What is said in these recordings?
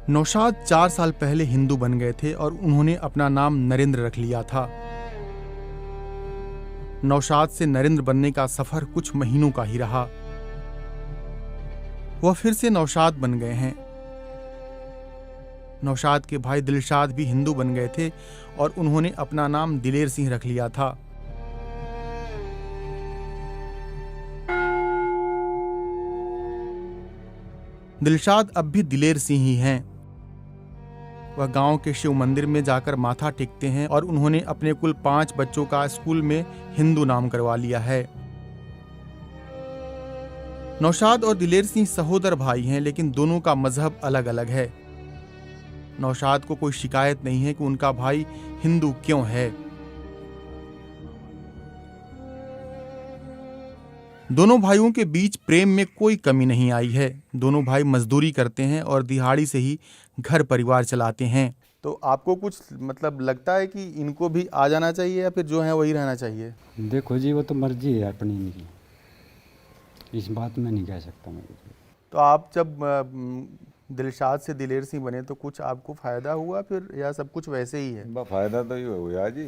नौशाद 4 साल पहले हिंदू बन गए थे और उन्होंने अपना नाम नरेंद्र रख लिया था। नौशाद से नरेंद्र बनने का सफर कुछ महीनों का ही रहा। वह फिर से नौशाद बन गए हैं। नौशाद के भाई दिलशाद भी हिंदू बन गए थे और उन्होंने अपना नाम दिलेर सिंह रख लिया था। दिलशाद अब भी दिलेर सिंह ही हैं। वह गांव के शिव मंदिर में जाकर माथा टेकते हैं और उन्होंने अपने कुल 5 बच्चों का स्कूल में हिंदू नाम करवा लिया है। नौशाद और दिलेर सिंह सहोदर भाई हैं, लेकिन दोनों का मजहब अलग अलग है। नौशाद को कोई शिकायत नहीं है कि उनका भाई हिंदू क्यों है। दोनों भाइयों के बीच प्रेम में कोई कमी नहीं आई है। दोनों भाई मजदूरी करते हैं और दिहाड़ी से ही घर परिवार चलाते हैं। तो आपको कुछ मतलब लगता है कि इनको भी आ जाना चाहिए या फिर जो है वही रहना चाहिए? देखो जी, वो तो मर्जी है अपनी इनकी, इस बात में नहीं कह सकता मैं। तो आप जब दिलशाद से दिलेर सिंह बने तो कुछ आपको फायदा हुआ फिर, या सब कुछ वैसे ही है? फायदा तो ये हुआ जी,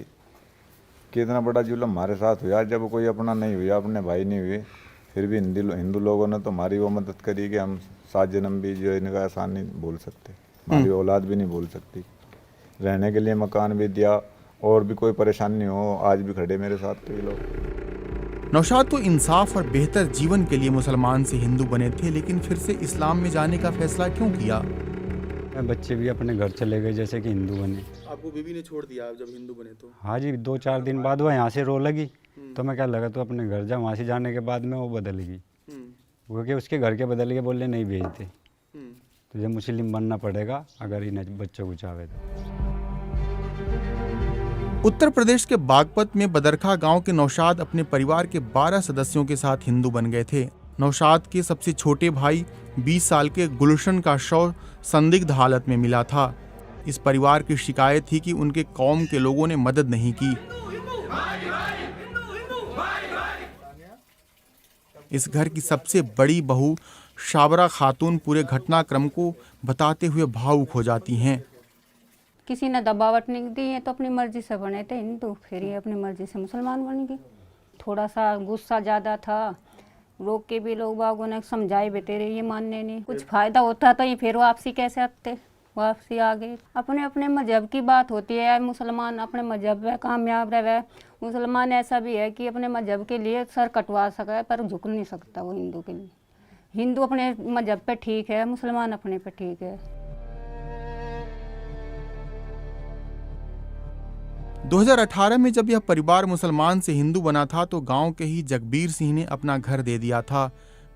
कितना बड़ा जुल्म हमारे साथ हुआ। जब कोई अपना नहीं हुआ, अपने भाई नहीं हुए, फिर भी हिंदू लोगों ने तो हमारी वो मदद करी कि हम 7 जन्म भी जो इनका आसान नहीं बोल सकते, हमारी औलाद भी नहीं बोल सकती। रहने के लिए मकान भी दिया, और भी कोई परेशानी हो आज भी खड़े मेरे साथ कई लोग। नौशाद तो इंसाफ और बेहतर जीवन के लिए मुसलमान से हिंदू बने थे, लेकिन फिर से इस्लाम में जाने का फैसला क्यों किया? बच्चे भी अपने घर चले गए जैसे कि हिंदू बने। आपको बीवी ने छोड़ दिया जब हिंदू बने तो? हाँ जी, 2-4 दिन बाद वो यहाँ से रो लगी, तो मैं क्या लगा तो अपने घर जा। वहाँ से जाने के बाद में वो बदल गई, क्योंकि उसके घर के बदल के बोले नहीं भेजते, तुझे मुस्लिम बनना पड़ेगा अगर इन बच्चों को चाहे तो। उत्तर प्रदेश के बागपत में बदरखा गांव के नौशाद अपने परिवार के 12 सदस्यों के साथ हिंदू बन गए थे। नौशाद के सबसे छोटे भाई 20 साल के गुलशन का शव संदिग्ध हालत में मिला था। इस परिवार की शिकायत थी कि उनके कौम के लोगों ने मदद नहीं की। इस घर की सबसे बड़ी बहू शाबरा खातून पूरे घटनाक्रम को बताते हुए भावुक हो जाती हैं। किसी ने दबावट नहीं दी है तो अपनी मर्जी से बने थे हिंदू, फिर ये अपनी मर्जी से मुसलमान बन गए। थोड़ा सा गुस्सा ज़्यादा था, रोक के भी लोग बागों ने समझाए भी, तेरे ये मानने नहीं। कुछ फ़ायदा होता तो ये फिर वापसी कैसे आते, वापसी आ गए। अपने अपने मजहब की बात होती है, मुसलमान अपने मजहब में कामयाब रहे। मुसलमान ऐसा भी है कि अपने मजहब के लिए सर कटवा सका है पर झुक नहीं सकता वो हिंदू के लिए। हिंदू अपने मजहब पे ठीक है, मुसलमान अपने पे ठीक है। 2018 में जब यह परिवार मुसलमान से हिंदू बना था तो गांव के ही जगबीर सिंह ने अपना घर दे दिया था।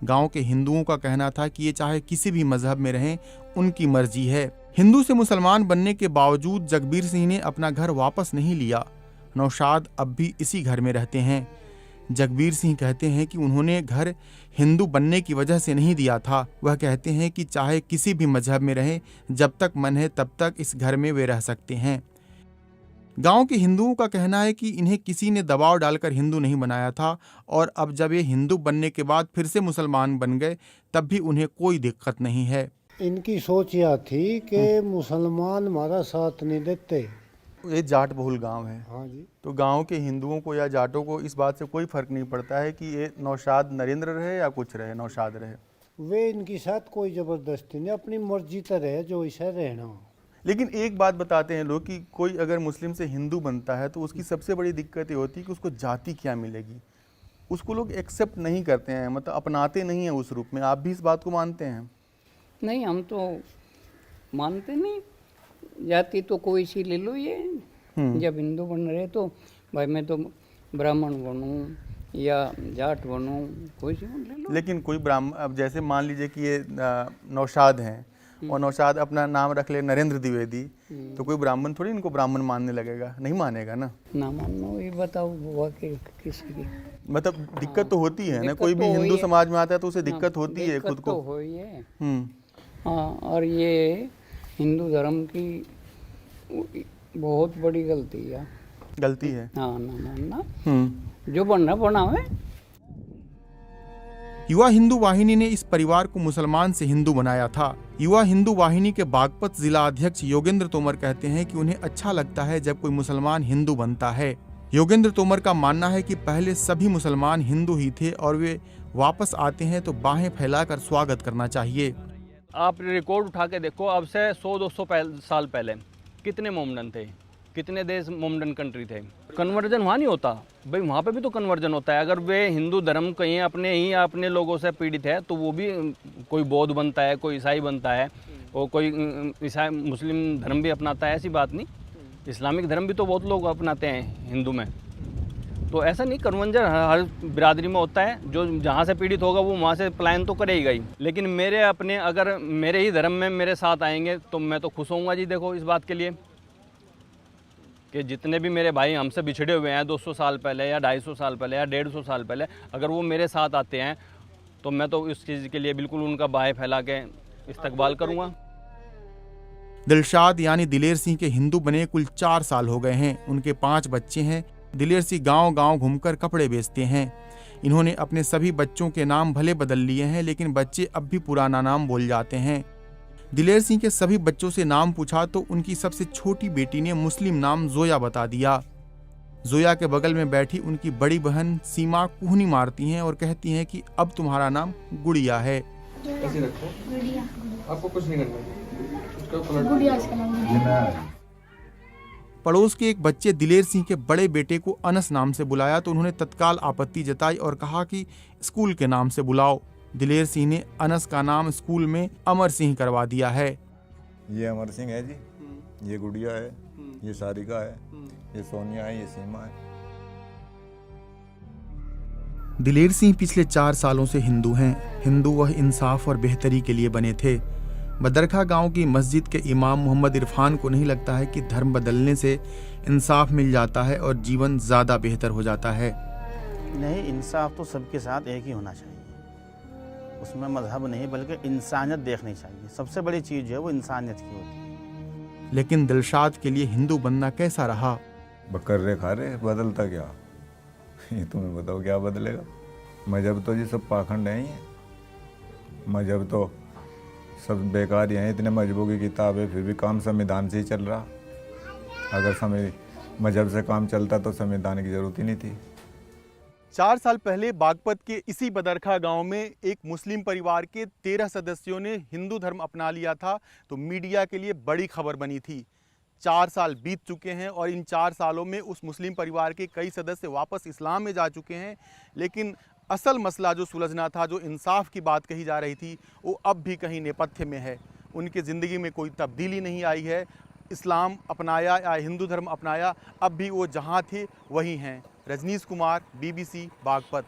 गांव के हिंदुओं का कहना था कि ये चाहे किसी भी मजहब में रहें, उनकी मर्जी है। हिंदू से मुसलमान बनने के बावजूद जगबीर सिंह ने अपना घर वापस नहीं लिया। नौशाद अब भी इसी घर में रहते हैं। जगबीर सिंह कहते हैं कि उन्होंने घर हिंदू बनने की वजह से नहीं दिया था। वह कहते हैं कि चाहे किसी भी मजहब में रहें, जब तक मन है तब तक इस घर में वे रह सकते हैं। गांव के हिंदुओं का कहना है कि इन्हें किसी ने दबाव डालकर हिंदू नहीं बनाया था और अब जब ये हिंदू बनने के बाद फिर से मुसलमान बन गए तब भी उन्हें कोई दिक्कत नहीं है। इनकी सोच यह थी कि मुसलमान हमारा साथ नहीं देते। ये जाट बहुल गांव है। हाँ जी। तो गांव के हिंदुओं को या जाटों को इस बात से कोई फर्क नहीं पड़ता है कि ये नौशाद नरेंद्र रहे या कुछ रहे, नौशाद रहे। वे इनकी साथ कोई जबरदस्ती नहीं, अपनी मर्जी तो रहे जो इसे रहना। लेकिन एक बात बताते हैं लोग कि कोई अगर मुस्लिम से हिंदू बनता है तो उसकी सबसे बड़ी दिक्कत ये होती है कि उसको जाति क्या मिलेगी। उसको लोग एक्सेप्ट नहीं करते हैं, मतलब अपनाते नहीं हैं उस रूप में। आप भी इस बात को मानते हैं? नहीं, हम तो मानते नहीं। जाति तो कोई सी ले लो, ये जब हिंदू बन रहे तो भाई मैं तो ब्राह्मण बनूं या जाट बनूं, कोई सी ले लो। लेकिन कोई ब्राह्मण, अब जैसे मान लीजिए कि ये नौशाद हैं और नौशाद अपना नाम रख ले नरेंद्र द्विवेदी, तो कोई ब्राह्मण थोड़ी इनको ब्राह्मण मानने लगेगा, नहीं मानेगा ना। ना मानो, ये बताओ हुआ कि किसी की मतलब दिक्कत तो होती है ना, कोई भी हिंदू समाज में आता है तो उसे दिक्कत होती है खुद को। हो ये हाँ, और ये हिंदू धर्म की बहुत बड़ी गलती है। गलती है हाँ, ना मानना, जो बनना बनावे। युवा हिंदू वाहिनी ने इस परिवार को मुसलमान से हिंदू बनाया था। युवा हिंदू वाहिनी के बागपत जिला अध्यक्ष योगेंद्र तोमर कहते हैं कि उन्हें अच्छा लगता है जब कोई मुसलमान हिंदू बनता है। योगेंद्र तोमर का मानना है कि पहले सभी मुसलमान हिंदू ही थे और वे वापस आते हैं तो बाहें फैलाकर स्वागत करना चाहिए। आप रिकॉर्ड उठा के देखो, अब से 100-200 साल पहले कितने मोमडन थे, कितने देश मोमडन कंट्री थे। कन्वर्जन वहाँ नहीं होता भाई, वहाँ पे भी तो कन्वर्जन होता है। अगर वे हिंदू धर्म कहीं अपने लोगों से पीड़ित है तो वो भी कोई बौद्ध बनता है, कोई ईसाई बनता है, और कोई ईसाई मुस्लिम धर्म भी अपनाता है। ऐसी बात नहीं, इस्लामिक धर्म भी तो बहुत लोग अपनाते हैं हिंदू में। तो ऐसा नहीं, कन्वर्जन हर बिरादरी में होता है। जो जहाँ से पीड़ित होगा वो वहाँ से पलायन तो करेगा ही। लेकिन मेरे अपने अगर मेरे ही धर्म में मेरे साथ आएंगे तो मैं तो खुश होऊंगा जी। देखो इस बात के लिए कि जितने भी मेरे भाई हमसे बिछड़े हुए हैं 200 साल पहले या 250 साल पहले या 150 साल पहले, अगर वो मेरे साथ आते हैं तो मैं तो इस चीज़ के लिए बिल्कुल उनका बाहें फैला के इस्तकबाल करूँगा। दिलशाद यानी दिलेर सिंह के हिंदू बने कुल 4 साल हो गए हैं। उनके 5 बच्चे हैं। दिलेर सिंह गांव-गांव घूमकर कपड़े बेचते हैं। इन्होंने अपने सभी बच्चों के नाम भले बदल लिए हैं, लेकिन बच्चे अब भी पुराना नाम बोल जाते हैं। दिलेर सिंह के सभी बच्चों से नाम पूछा तो उनकी सबसे छोटी बेटी ने मुस्लिम नाम जोया बता दिया। जोया के बगल में बैठी उनकी बड़ी बहन सीमा कुहनी मारती हैं और कहती हैं कि अब तुम्हारा नाम गुड़िया है। ऐसे रखो, आपको कुछ नहीं करना, उसको पलट। पड़ोस के एक बच्चे दिलेर सिंह के बड़े बेटे को अनस नाम से बुलाया तो उन्होंने तत्काल आपत्ति जताई और कहा कि स्कूल के नाम से बुलाओ। दिलेर सिंह ने अनस का नाम स्कूल में अमर सिंह करवा दिया है। ये अमर सिंह है जी, ये गुड़िया है, ये सारिका है, ये सोनिया है, ये सीमा है। दिलेर सिंह पिछले 4 सालों से हिंदू हैं। हिंदू वह इंसाफ और बेहतरी के लिए बने थे। बदरखा गांव की मस्जिद के इमाम मोहम्मद इरफान को नहीं लगता है कि धर्म बदलने से इंसाफ मिल जाता है और जीवन ज़्यादा बेहतर हो जाता है। नहीं, इंसाफ तो सबके साथ एक ही होना चाहिए, उसमें मजहब नहीं बल्कि इंसानियत देखनी चाहिए। सबसे बड़ी चीज़ जो है वो इंसानियत की होती है। लेकिन दिलशाद के लिए हिंदू बनना कैसा रहा? बकर्रे खा रहे, बदलता क्या? ये तुम्हें बताओ क्या बदलेगा? मजहब तो जी सब पाखंड है ही। मजहब तो सब बेकार ही हैं। इतने मजहबों की किताब है फिर भी काम संविधान से ही चल रहा। अगर मजहब से काम चलता तो संविधान की जरूरत ही नहीं थी। 4 साल पहले बागपत के इसी बदरखा गांव में एक मुस्लिम परिवार के 13 सदस्यों ने हिंदू धर्म अपना लिया था तो मीडिया के लिए बड़ी खबर बनी थी। 4 साल बीत चुके हैं और इन 4 सालों में उस मुस्लिम परिवार के कई सदस्य वापस इस्लाम में जा चुके हैं, लेकिन असल मसला जो सुलझना था, जो इंसाफ की बात कही जा रही थी, वो अब भी कहीं नेपथ्य में है। उनकी ज़िंदगी में कोई तब्दीली नहीं आई है। इस्लाम अपनाया या हिंदू धर्म अपनाया, अब भी वो जहाँ थे वहीं हैं। रजनीश कुमार, BBC बागपत।